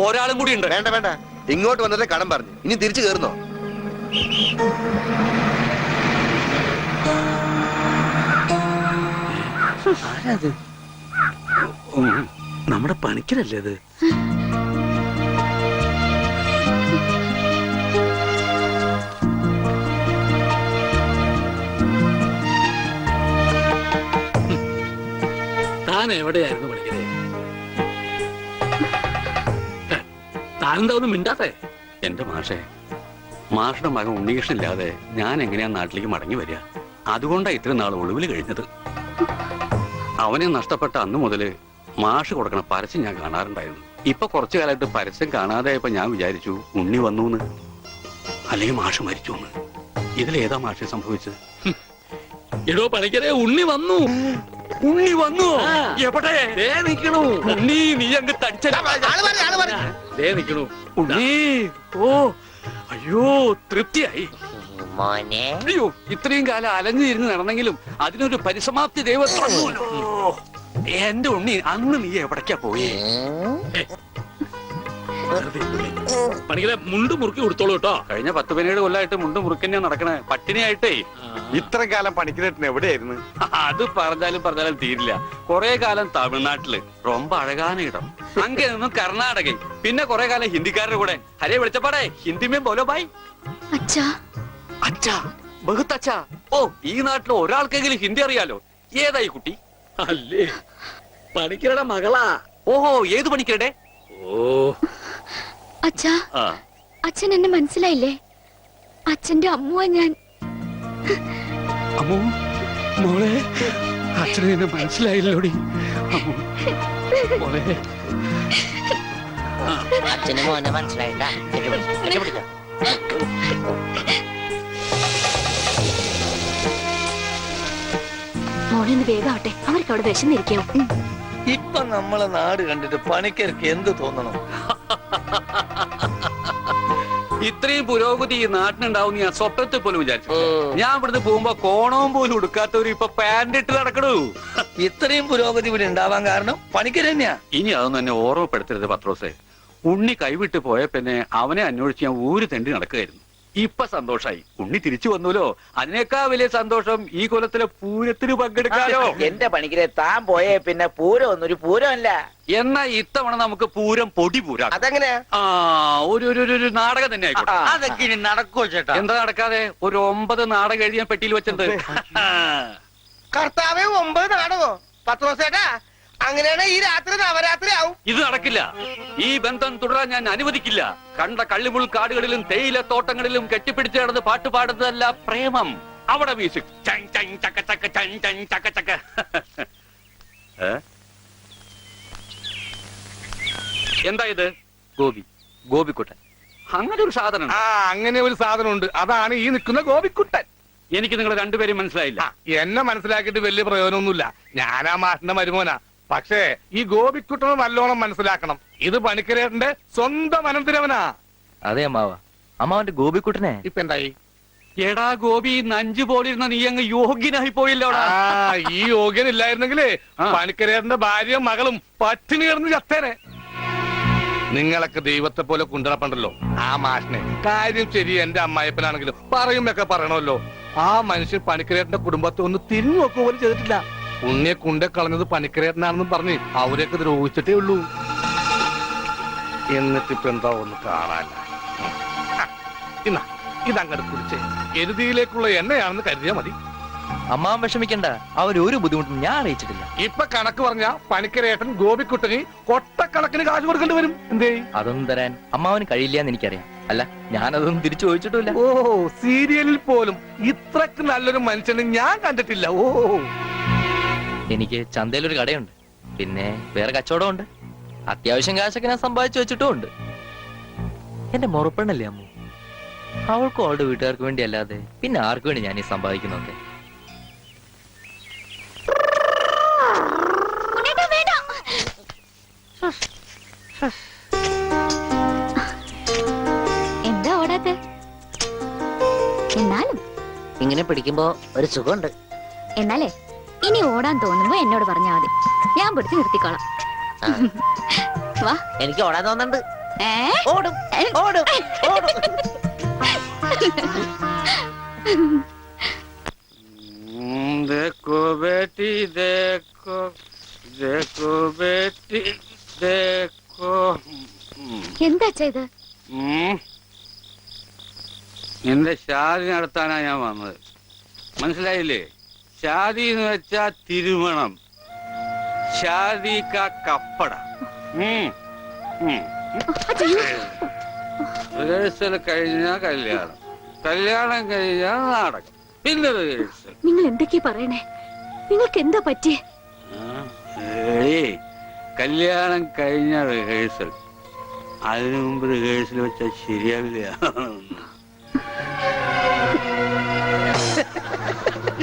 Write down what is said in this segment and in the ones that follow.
ഒരാളും കൂടി ഉണ്ട്. വേണ്ട വേണ്ട, ഇങ്ങോട്ട് വന്നിട്ട് കടം പറഞ്ഞു. ഇനി തിരിച്ചു കയറുന്നോ? ആരാത്? നമ്മുടെ പണിക്കരല്ലേ അത്? താൻ എവിടെയായിരുന്നു പണിക്കരെ? താനെന്താ ഒന്നും മിണ്ടാത്തെ? എന്റെ മാഷെ, മാഷയുടെ മകൻ ഉണ്ണികൃഷ്ണനില്ലാതെ ഞാൻ എങ്ങനെയാ നാട്ടിലേക്ക് മടങ്ങി വരിക? അതുകൊണ്ടാ ഇത്രയും നാൾ ഒളിവിൽ കഴിഞ്ഞത്. അവനെ നഷ്ടപ്പെട്ട അന്ന് മുതല് മാഷ് കൊടുക്കണ പരസ്യം ഞാൻ കാണാറുണ്ടായിരുന്നു. ഇപ്പൊ കുറച്ചു കാലമായിട്ട് പരസ്യം കാണാതായപ്പോ ഞാൻ വിചാരിച്ചു ഉണ്ണി വന്നൂന്ന്, അല്ലെങ്കിൽ മാഷ് മരിച്ചു എന്ന്. ഇതിലേതാ മാഷെ സംഭവിച്ചത്? എടോ പണിക്കരെ, ഉണ്ണി വന്നു. ഉണ്ണി വന്നു. എവിടെ നിക്കണു? ഉണ്ണി, നീ അങ്ങ് തടിച്ചേ നിക്കണു. ഉണ്ണി, ഓ അയ്യോ, തൃപ്തിയായി. അയ്യോ, ഇത്രയും കാലം അലഞ്ഞിരുന്ന് നടന്നെങ്കിലും അതിനൊരു പരിസമാപ്തി ദൈവം തന്നൂലോ. എന്റെ ഉണ്ണി, അന്ന് നീ എവിടേക്കാ പോയി? പണിക്കരെ, മുണ്ട് മുറുക്കി കൊടുത്തോളൂ കേട്ടോ. കഴിഞ്ഞ 10-17 കൊല്ലമായിട്ട് മുണ്ട് മുറുക്കന്നെ നടക്കണേ. പട്ടിണിയായിട്ടേ. ഇത്ര കാലം പണിക്കരേട്ടൻ എവിടെയായിരുന്നു? അത് പറഞ്ഞാലും തീരില്ല. കൊറേ കാലം തമിഴ്നാട്ടില്, ரொம்ப അഴകാന ഇടം. അങ്ങ നിന്നും കർണാടക, പിന്നെ കൊറേ കാലം ഹിന്ദിക്കാരുടെ കൂടെ. ഹരേ വിളിച്ചപ്പാടേ, ഹിന്ദിമേ ബോലോ ബായ്. അച്ഛാ, ബഹുത്ത് അച്ഛാ. ഓ, ഈ നാട്ടിൽ ഒരാൾക്കെങ്കിലും ഹിന്ദി അറിയാലോ. ഏതായി കുട്ടി? അല്ലേ, പണിക്കരുടെ മകളാ. ഓഹോ, ഏത് പണിക്കരുടെ? ഓ അച്ഛാ, അച്ഛൻ എന്നെ മനസ്സിലായില്ലേ? അച്ഛന്റെ അമ്മുവാ ഞാൻ. അമ്മു, മോളെ, അച്ഛനെ എന്നെ മനസ്സിലായില്ലോടി. മോളെ, അച്ഛന് മോനെ മനസ്സിലായിട്ടാ. മോളൊന്ന് വേഗാവട്ടെ, അവർക്ക് അവിടെ വിശന്നിരിക്കാവും. ഇപ്പൊ നമ്മളെ നാട് കണ്ടിട്ട് പണിക്കർക്ക് എന്ത് തോന്നണം? ഇത്രയും പുരോഗതി ഈ നാട്ടിനുണ്ടാവും ഞാൻ സ്വപ്നത്തിൽ പോലും വിചാരിച്ചു. ഞാൻ ഇവിടുന്ന് പോകുമ്പോ കോണവും പോലും ഉടുക്കാത്തവര് ഇപ്പൊ പാന്റ് ഇട്ട് നടക്കണു. ഇത്രയും പുരോഗതി ഇവിടെ ഉണ്ടാവാൻ കാരണം പണിക്കർ തന്നെയാ. ഇനി അതൊന്നും എന്നെ ഓർമ്മപ്പെടുത്തരുത് പത്രോസേ. ഉണ്ണി കൈവിട്ട് പോയ പിന്നെ അവനെ അന്വേഷിച്ച് ഞാൻ ഊര് തെണ്ടി നടക്കുകയായിരുന്നു. ഇപ്പൊ സന്തോഷായി, ഉണ്ണി തിരിച്ചു വന്നൂലോ. അതിനേക്കാൾ വലിയ സന്തോഷം ഈ കൊല്ലത്തിലെ പൂരത്തിന് പങ്കെടുക്കാലോ. എന്റെ പണിക്കരെ, താൻ പോയേ പിന്നെ പൂരം ഒന്നൊരു പൂരമല്ല. എന്നാ ഇത്തവണ നമുക്ക് പൂരം പൊടി പൂരാ. അതെങ്ങനെയാ? ഒരു നാടകം തന്നെ ആയിക്കോട്ടെ. അതൊക്കെ ഇനി നടക്കോ ചേട്ടാ? എന്താ നടക്കാതെ? ഒരു 9 നാടകം എഴുതി ഞാൻ പെട്ടിയിൽ വെച്ചിട്ടുണ്ട്. കർത്താവേ, 9 നാടകോ? പത്രോസേട്ടാ, അങ്ങനെയാണ് ഈ രാത്രി നവരാത്രി ആവും. ഇത് നടക്കില്ല. ഈ ബന്ധം തുടരാൻ ഞാൻ അനുവദിക്കില്ല. കണ്ട കള്ളിമുൾ കാടുകളിലും തേയില തോട്ടങ്ങളിലും കെട്ടിപ്പിടിച്ച് നടന്ന് പാട്ട് പാടുന്നതല്ല പ്രേമം. അവിടെ മ്യൂസിക്. എന്താ ഇത്? ഗോപിക്കുട്ടൻ. അങ്ങനെ ഒരു സാധനം? അങ്ങനെ ഒരു സാധനം ഉണ്ട്. അതാണ് ഈ നിൽക്കുന്ന ഗോപിക്കുട്ടൻ. എനിക്ക് നിങ്ങൾ രണ്ടുപേരും മനസ്സിലായില്ല. എന്നെ മനസ്സിലാക്കിയിട്ട് വലിയ പ്രയോജനമൊന്നുമില്ല. ഞാനാ മാഷിന്റെ മരുമോനാ. പക്ഷേ ഈ ഗോപിക്കുട്ടനെ നല്ലോണം മനസ്സിലാക്കണം. ഇത് പണിക്കരേട്ടന്റെ സ്വന്തം അനന്തരവനാ. അതെ അമ്മാവ, അമ്മാവന്റെ ഗോപിക്കുട്ടനെ ഇപ്പൊ എന്തായി? എടാ ഗോപി, നഞ്ചു പോലിരുന്ന നീ അങ്ങ് യോഗ്യനായി പോയില്ലോടാ. ഈ യോഗ്യൻ ഇല്ലായിരുന്നെങ്കിലേ പണിക്കരേട്ടന്റെ ഭാര്യയും മകളും പട്ടിണി കിടന്ന് ചത്തേനെ. നിങ്ങളൊക്കെ ദൈവത്തെ പോലെ കൊണ്ടുനടപ്പണ്ടല്ലോ ആ മാഷിനെ. കാര്യം ശരി, എന്റെ അമ്മായപ്പനാണെങ്കിലും പറയുമ്പൊക്കെ പറയണമല്ലോ. ആ മനുഷ്യൻ പണിക്കരേട്ടന്റെ കുടുംബത്തെ ഒന്ന് തിരിഞ്ഞു നോക്കുക പോലും ചെയ്തിട്ടില്ല. ഉണ്ണിയെ കൊണ്ടേ കളഞ്ഞത് പണിക്കരേട്ടനാണെന്നും പറഞ്ഞ് അവരെയൊക്കെ ദ്രോഹിച്ചിട്ടേ ഉള്ളൂ. എന്നിട്ടിപ്പോ എന്താ ഒന്ന് കാണാല്ല. ഇതങ്ങട് കുടിച്ചേ. എരുതിയിലേക്കുള്ള എണ്ണയാണെന്ന് കരുതിയാ മതി. അമ്മാവൻ വിഷമിക്കണ്ട, അവരൊരു ബുദ്ധിമുട്ടും ഞാൻ അറിയിച്ചിട്ടില്ല. ഇപ്പൊ കണക്ക് പറഞ്ഞ പണിക്കരേട്ടൻ ഗോപിക്കുട്ടന് കൊട്ടക്കണക്കിന് കാശ് കൊടുക്കേണ്ടി വരും. എന്തേ? അതൊന്നും തരാൻ അമ്മാവന് കഴിയില്ലെന്ന് എനിക്കറിയാം. അല്ല, ഞാനതൊന്നും തിരിച്ചു ചോദിച്ചിട്ടില്ല. ഓ, സീരിയലിൽ പോലും ഇത്രക്ക് നല്ലൊരു മനുഷ്യനെ ഞാൻ കണ്ടിട്ടില്ല. ഓ, എനിക്ക് ചന്തയിലൊരു കടയുണ്ട്, പിന്നെ വേറെ കച്ചവടമുണ്ട്. അത്യാവശ്യം കാശൊക്കെ ഞാൻ സമ്പാദിച്ചു വെച്ചിട്ടും ഉണ്ട്. എന്റെ മുറപ്പെണ്ണല്ലേ അമ്മു, അവൾക്കും അവളുടെ വീട്ടുകാർക്ക് വേണ്ടി അല്ലാതെ പിന്നെ ആർക്കു വേണ്ടി ഞാൻ ഈ സമ്പാദിക്കുന്നൊക്കെ? എന്താ ഓടാത്തെ? എന്നാലും ഇങ്ങനെ പിടിക്കുമ്പോ ഒരു സുഖമുണ്ട്. എന്നാലേ ഇനി ഓടാൻ തോന്നുമ്പോ എന്നോട് പറഞ്ഞാൽ മതി, ഞാൻ പിടിച്ച് നിർത്തിക്കോളാം. വാ. എനിക്ക് ഓടാൻ തോന്നുന്നുണ്ട്. ഏ? ഓടും ഓടും ഓടും. देखो बेटी देखो देखो बेटी देखो എന്താ ചെയ്ത്? നിന്റെ ഷാദി നടത്താനാ ഞാൻ വന്നത്. മനസ്സിലായില്ലേ? ഷാദി എന്ന് വെച്ചാ തിരുമണം. ഷാദി കാ കപ്പട. റിഹേഴ്സൽ കഴിഞ്ഞാ കല്യാണം, കല്യാണം കഴിഞ്ഞാ നാടകം, പിന്നെ റിഹേഴ്സൽ. നിങ്ങൾ എന്തൊക്കെയാ പറയണേ? നിങ്ങൾക്ക് എന്താ പറ്റിയേ? കല്യാണം കഴിഞ്ഞ റിഹേഴ്സൽ, അതിനു മുമ്പ് റിഹേഴ്സൽ വെച്ചാൽ ശരിയാവില്ല.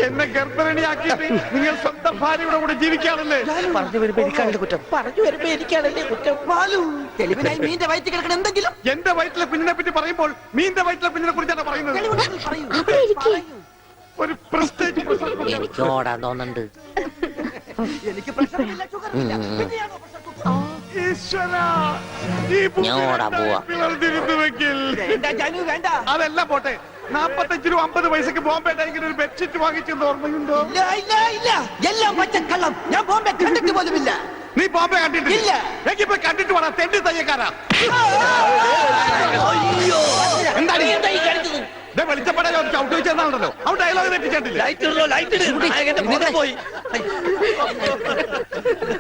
എന്നെ ഗർഭിണിയാക്കിയിട്ട് നിങ്ങൾ സ്വന്തം ഭാര്യയുടെ കൂടെ ജീവിക്കാണല്ലേ? പറഞ്ഞു വരുമ്പോ എനിക്കാണല്ലേ കുറ്റം. പറഞ്ഞു വരുമ്പോ എനിക്കാണല്ലേ കുറ്റം. തെളിവിനായി മീന്റെ വയറ്റിൽ കിടക്കണം എന്തെങ്കിലും. എന്റെ വയറ്റിലെ കുഞ്ഞിനെ പറ്റി പറയുമ്പോൾ മീന്റെ വയറ്റിലെ കുഞ്ഞിനെ കുറിച്ചാണ് പറയുന്നത്. അവിടെ ഇരിക്കേ. ഒരു പ്രസ്റ്റേജ്. എനിക്ക് ഓടാൻ തോന്നുന്നുണ്ട്. ഈശ്വരാ, ഈ ഞാൻ ഓടാൻ പോവാ. പിളർന്നിരുന്നു വെക്കിൽ. അതെല്ലാം പോട്ടെ, 45 50 പൈസക്ക് ബോംബെ ഇങ്ങനെ ഒരു ബെഡ്ഷീറ്റ് വാങ്ങിച്ചെന്ന് ഓർമ്മയുണ്ടോ? എല്ലാം പച്ചക്കള്ളം. ഞാൻ ബോംബെ കണ്ടിട്ട് പോലുമില്ല. നീ ബോംബെ കണ്ടിട്ടില്ല? ഇല്ല. എനിക്കിപ്പോ കണ്ടിട്ട് വേണം. തെണ്ടി തയ്യക്കാരാ. എന്താണ് വെളിച്ചപ്പെടാൻ ചവിട്ട് വെച്ചെന്നാണല്ലോ. അവിടെ ഡയലോഗ് തെറ്റിച്ചിട്ടില്ല.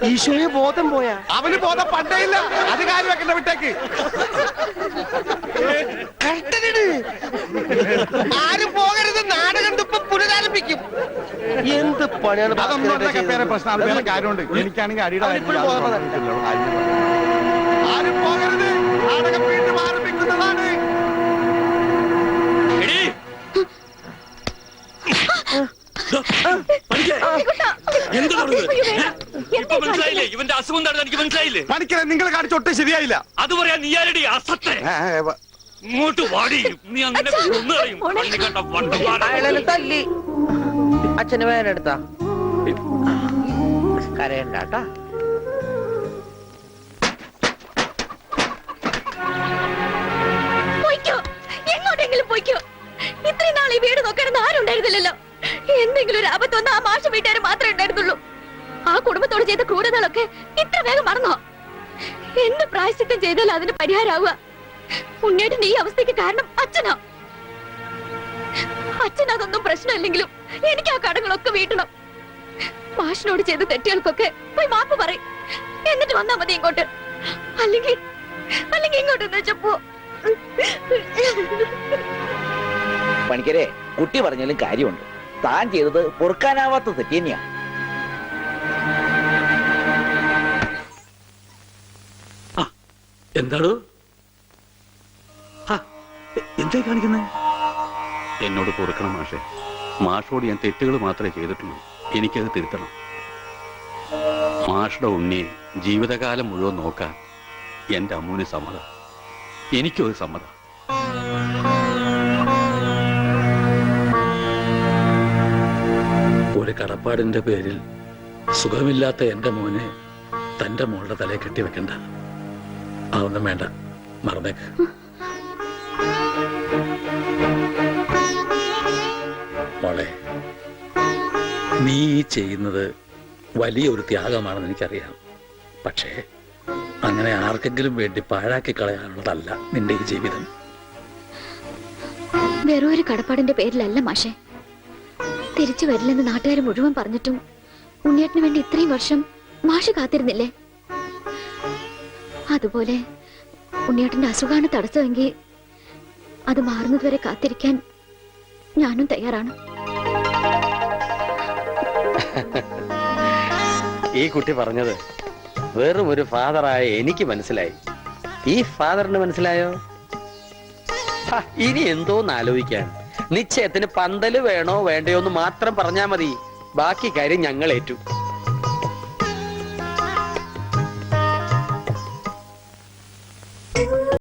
ഈശോയെ ബോധം പോയാ? അവന് ബോധം പണ്ടേ ഇല്ല. അത് കാര്യം വെക്കണ്ട, വിട്ടേക്ക്. ആരും പോകരുത്, നാടകം ഇപ്പൊ പുനരാരംഭിക്കും. എന്ത് പണിയാണ് അതൊന്നും എന്നൊക്കെ പേരെ പ്രശ്നം. അത് വേറെ കാര്യമുണ്ട്. എനിക്കാണെങ്കിൽ അടിയുടെ ആരും പോകരുത്, നാടകം വീണ്ടും ആരംഭിക്കുന്നതാണ്. ഇവന്റെ അസുഖം എന്താണെന്ന് എനിക്ക് മനസ്സിലായില്ലേ? പണിക്കരെ നിങ്ങൾ കാണിച്ചൊട്ടും ശരിയായില്ല. അത് പറയാൻ നീ ആരടി അസത്തെ? ഇങ്ങോട്ട് വാടി. നീ അങ്ങനെ കൊന്നു കളയും. പള്ളി കണ്ട വണ്ടന്മാരെ. അയാളെ തല്ലി. അച്ഛന് വേനെടുത്താ കരയണ്ടാട്ടാ. പോയിക്കോ, എങ്ങോട്ടെങ്കിലും പോയിക്കോ. ഇത്രയും നാൾ ഈ വീട് നോക്കാനൊന്നും ആരും ഉണ്ടായിരുന്നില്ലല്ലോ. എന്തെങ്കിലും ഒരു ആപത്ത് വന്ന ആ മാഷ വീട്ടുകാർ മാത്രമേ ഉണ്ടായിരുന്നുള്ളൂ. ആ കുടുംബത്തോട് ചെയ്ത ക്രൂരതകളൊക്കെ ഇത്ര വേഗം മറന്നോ? എന്ത് പ്രായശ്ചിത്തം ചെയ്താലും അതിന് പരിഹാരമാവുക. ഉണ്ണേട്ടൻ ഈ അവസ്ഥയ്ക്ക് കാരണം അച്ഛനാ. അച്ഛൻ അതൊന്നും പ്രശ്നമില്ലെങ്കിലും എനിക്ക് ആ കടങ്ങളൊക്കെ വീട്ടണം. മാഷിനോട് ചെയ്ത തെറ്റുകൾക്കൊക്കെ പോയി മാപ്പ് പറയും. എന്നിട്ട് വന്നാ മതി ഇങ്ങോട്ട്. അല്ലെങ്കിൽ ഇങ്ങോട്ട് വെച്ചപ്പോ പണിക്കരെ, കുട്ടി പറഞ്ഞാലും കാര്യമുണ്ട്. താൻ ചെയ്തത് പൊറുക്കാനാവാത്ത തെറ്റ് തന്നെയാ. എന്താണ് എന്തായി കാണിക്കുന്നത്? എന്നോട് പൊറുക്കണം മാഷെ. മാഷോട് ഞാൻ തെറ്റുകൾ മാത്രമേ ചെയ്തിട്ടുള്ളൂ. എനിക്കത് തിരുത്തണം. മാഷുടെ ഉണ്ണിയെ ജീവിതകാലം മുഴുവൻ നോക്കാൻ എന്റെ അമ്മൂന് സമ്മതം. എനിക്കും അത് സമ്മതം. ഒരു കടപ്പാടിന്റെ പേരിൽ സുഖമില്ലാത്ത എന്റെ മോനെ തന്റെ മോളുടെ തലയെ കെട്ടിവെക്കണ്ട. അതൊന്നും വേണ്ട, മറന്നേക്ക്. മോളെ, നീ ചെയ്യുന്നത് വലിയൊരു ത്യാഗമാണെന്ന് എനിക്കറിയാം. പക്ഷേ അങ്ങനെ ആർക്കെങ്കിലും വേണ്ടി പാഴാക്കി കളയാനുള്ളതല്ല നിന്റെ ഈ ജീവിതം. വെറും ഒരു കടപ്പാടിന്റെ പേരിലല്ല മാഷെ. തിരിച്ചു വരില്ലെന്ന് നാട്ടുകാർ മുഴുവൻ പറഞ്ഞിട്ടും ഉണ്ണിയേട്ടന് വേണ്ടി ഇത്രയും വർഷം മാഷ് കാത്തിരുന്നില്ലേ? അതുപോലെ ഉണ്ണിയേട്ടന്റെ അസുഖമാണ് തടസ്സമെങ്കിൽ അത് മാറുന്നതുവരെ കാത്തിരിക്കാൻ ഞാനും തയ്യാറാണ്. ഈ കുട്ടി പറഞ്ഞത് വെറും ഒരു ഫാദറായ എനിക്ക് മനസ്സിലായി. ഈ ഫാദറിന് മനസ്സിലായോ? ഇനി എന്തോന്ന് ആലോചിക്കാൻ. നിശ്ചയത്തിന് പന്തല് വേണോ വേണ്ടയോ എന്ന് മാത്രം പറഞ്ഞാ മതി. ബാക്കി കാര്യം ഞങ്ങൾ ഏറ്റു.